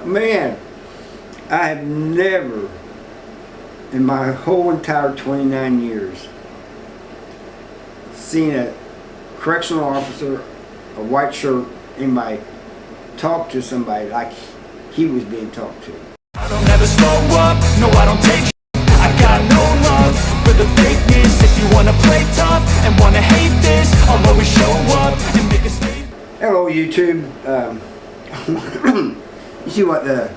Man, I have never, in my whole entire 29 years, seen a correctional officer, a white shirt, anybody talk to somebody like he was being talked to. I don't ever slow up, no I don't take I got no love for the fakeness. If you wanna play tough and wanna hate this, I'll always show up and make a statement. Hello YouTube. You see what the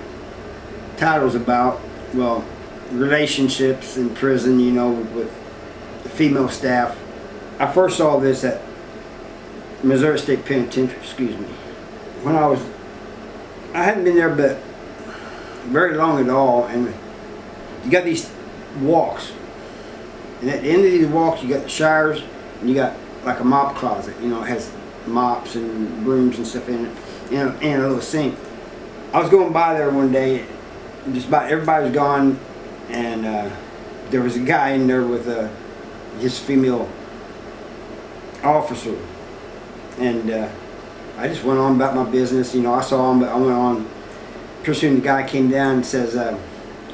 title's about? Well, relationships in prison, you know, with the female staff. I first saw this at Missouri State Penitentiary, excuse me. When I hadn't been there but very long at all, and you got these walks, and at the end of these walks you got the showers, and you got like a mop closet, you know, it has mops and brooms and stuff in it, and a little sink. I was going by there one day, just about everybody was gone, and there was a guy in there with his female officer, and I just went on about my business. You know, I saw him, but I went on. Pretty soon the guy came down and says,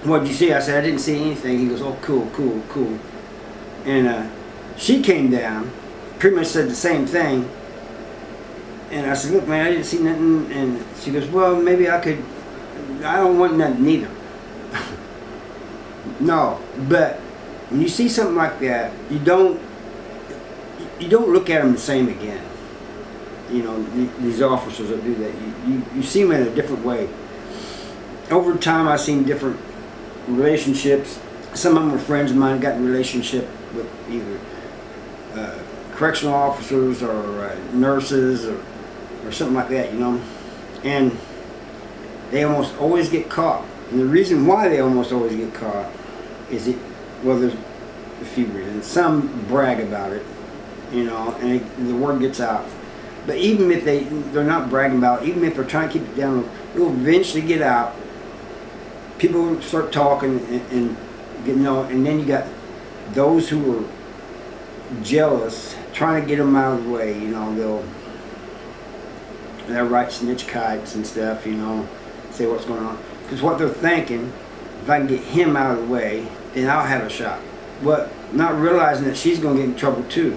"What'd you see?" I said, "I didn't see anything." He goes, "Oh, cool, cool, cool." And she came down, pretty much said the same thing. And I said, "Look, man, I didn't see nothing." And she goes, "Well, maybe I could. I don't want nothing either." No, but when you see something like that, you don't look at them the same again. You know, these officers that do that, you see them in a different way. Over time, I've seen different relationships. Some of them were friends of mine, got in a relationship with either correctional officers or nurses or something like that, you know. And they almost always get caught. And the reason why they almost always get caught is well, there's a few reasons. Some brag about it, you know, and the word gets out. But even if they're not bragging about it, even if they're trying to keep it down, it'll eventually get out. People will start talking and you know, and then you got those who are jealous, trying to get them out of the way. You know, they'll write snitch kites and stuff. You know, say what's going on, because what they're thinking, if I can get him out of the way, then I'll have a shot. But not realizing that she's going to get in trouble too,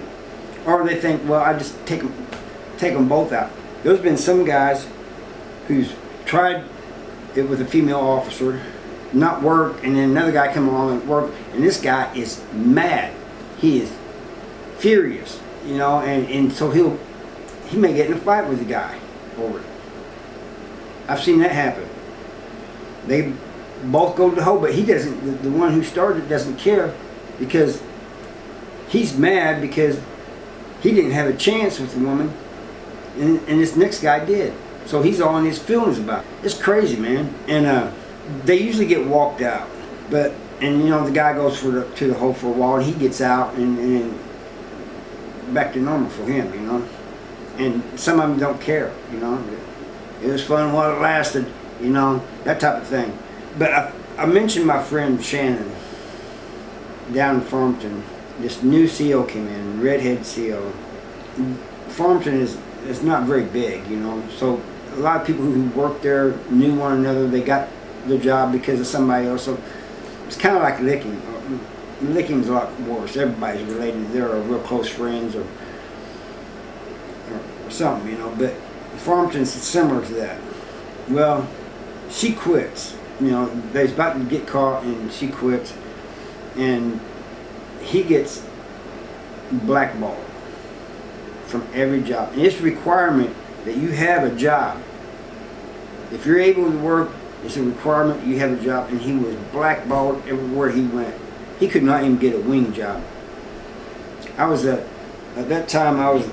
or they think, well, I just take them both out. There's been some guys who's tried it with a female officer, not work, and then another guy come along and work, and this guy is mad. He is furious, you know, and so he may get in a fight with the guy over it. I've seen that happen. They both go to the hole, but he doesn't. The one who started it doesn't care, because he's mad because he didn't have a chance with the woman, and this next guy did. So he's all in his feelings about it. It's crazy, man. And they usually get walked out, and you know, the guy goes to the hole for a while, and he gets out, and back to normal for him, you know. And some of them don't care, you know. It was fun while it lasted, you know, that type of thing. But I mentioned my friend Shannon down in Farmington. This new CO came in, redhead CO. Farmington is not very big, you know, so a lot of people who worked there knew one another. They got their job because of somebody else. So it's kind of like Licking. Licking's a lot worse. Everybody's related. They're real close friends or something, you know. But Farmington's similar to that. Well, she quits. You know, they're about to get caught, and she quits, and he gets blackballed from every job. And it's a requirement that you have a job. If you're able to work, it's a requirement you have a job, and he was blackballed everywhere he went. He could not even get a wing job. I was at that time I was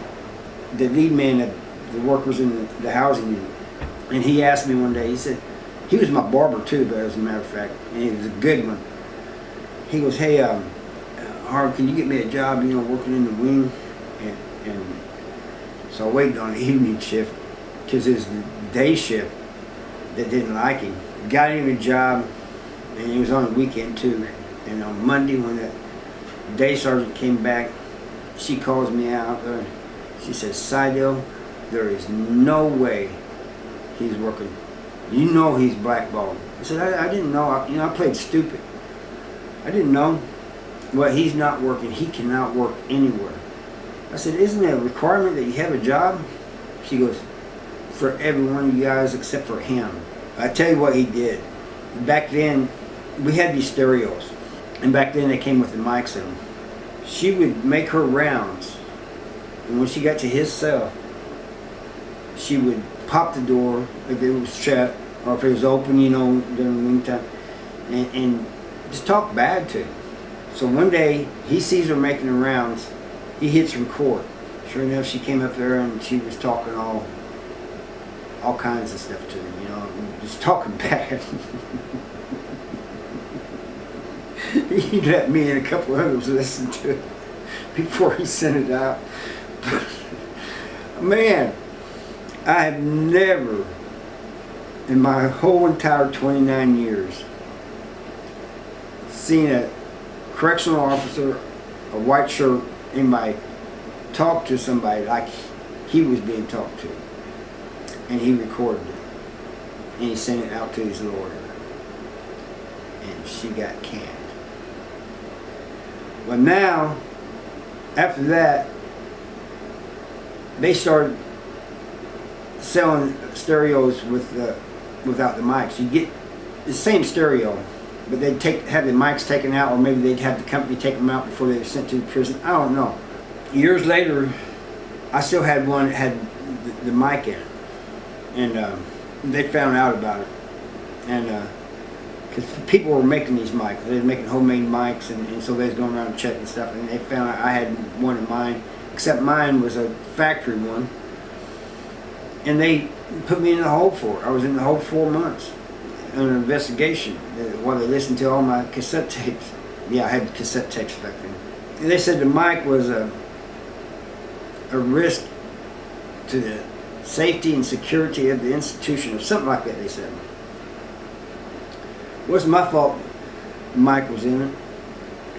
the lead man of the workers in the housing unit, and he asked me one day, he said, he was my barber too, but as a matter of fact, and he was a good one. He goes, "Hey, Harv, can you get me a job, you know, working in the wing?" And so I waited on the evening shift, because it was the day shift that didn't like him. Got him a job, and he was on the weekend too. And on Monday, when the day sergeant came back, she calls me out there. She says, "Seidel, there is no way he's working You know he's blackballed. I said, I didn't know. I played stupid. I didn't know. Well, he's not working. He cannot work anywhere. I said, isn't it a requirement that you have a job? She goes, for every one of you guys except for him. I tell you what he did. Back then, we had these stereos. And back then they came with the mics in them. She would make her rounds. And when she got to his cell, she would pop the door if it was shut or if it was open, during the meantime, and just talk bad to him. So one day, he sees her making the rounds. He hits record. Sure enough, she came up there and she was talking all kinds of stuff to him, just talking bad. He let me and a couple others listen to it before he sent it out. Man, I have never, in my whole entire 29 years, seen a correctional officer, a white shirt, anybody talk to somebody like he was being talked to. And he recorded it. And he sent it out to his lawyer. And she got canned. Well, now, after that, they started selling stereos without the mics. You get the same stereo, but they'd have the mics taken out, or maybe they'd have the company take them out before they were sent to the prison. I don't know. Years later, I still had one that had the mic in it, and they found out about it, and because people were making these mics, they were making homemade mics, and so they was going around checking stuff, and they found out I had one of mine, except mine was a factory one, and they put me in the hole for it. I was in the hole 4 months in an investigation while they listened to all my cassette tapes. Yeah, I had cassette tapes back then. And they said the mic was a risk to the safety and security of the institution, or something like that, they said. It wasn't my fault the mic was in it.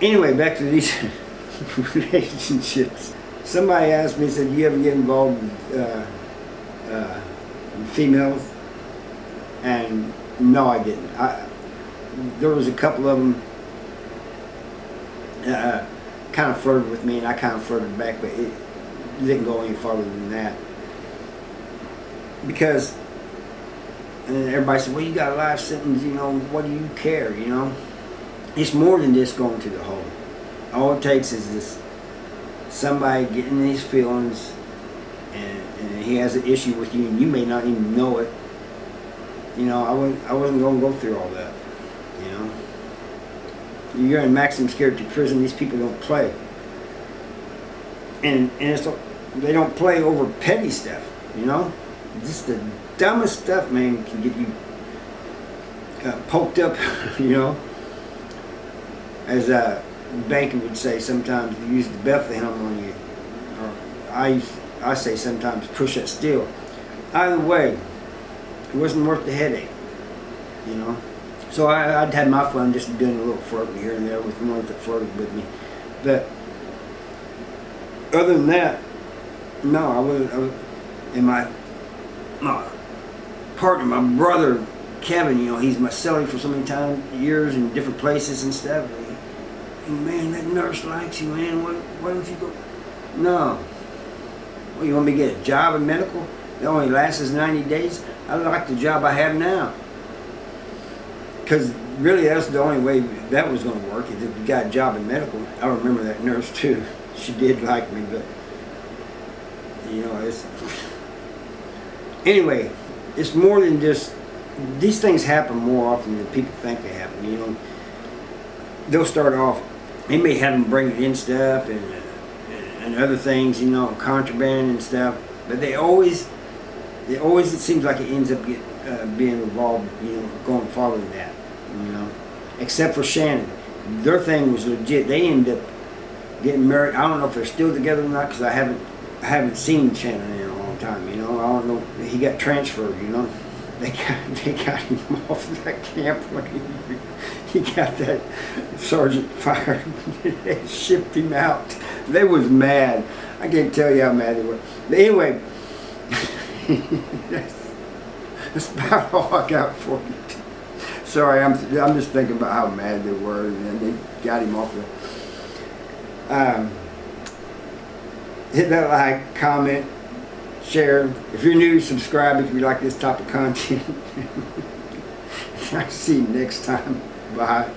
Anyway, back to these relationships. Somebody asked me, said, you ever get involved with females? And no, I didn't. There was a couple of them kind of flirted with me, and I kind of flirted back, but it didn't go any farther than that. Because, and then everybody said, well, you got a life sentence, what do you care, It's more than just going to the hole. All it takes is this, somebody getting these feelings, and he has an issue with you, and you may not even know it. I wasn't going to go through all that, You're in maximum security prison, these people don't play. And they don't play over petty stuff, Just the dumbest stuff, man, can get you poked up, As Banker would say, sometimes you use the Bethlehem on you. Or I say sometimes push that steel. Either way, it wasn't worth the headache, So I'd had my fun just doing a little flirting here and there with the ones that flirted with me. But other than that, no, I was in my partner, my brother Kevin, he's my cellie for so many years in different places and stuff. And man, that nurse likes you, man. Why don't you go? No. Well, you want me to get a job in medical that only lasts 90 days? I like the job I have now. Because really, that's the only way that was going to work, is if you got a job in medical. I remember that nurse too. She did like me, but it's... Anyway, it's more than just... These things happen more often than people think they happen, They'll start off, they may have them bringing in stuff and other things, contraband and stuff, but they always, it seems like it ends up being involved, going farther than that, Except for Shannon. Their thing was legit. They ended up getting married. I don't know if they're still together or not, because I haven't seen Shannon in a long time, I don't know. He got transferred, They got him off of that camp when he got that sergeant fired. They shipped him out. They was mad. I can't tell you how mad they were. But anyway, That's about all I got for you. Sorry, I'm just thinking about how mad they were, and then they got him off the. Hit that like, comment, share. If you're new, subscribe if you like this type of content. I'll see you next time. Bye.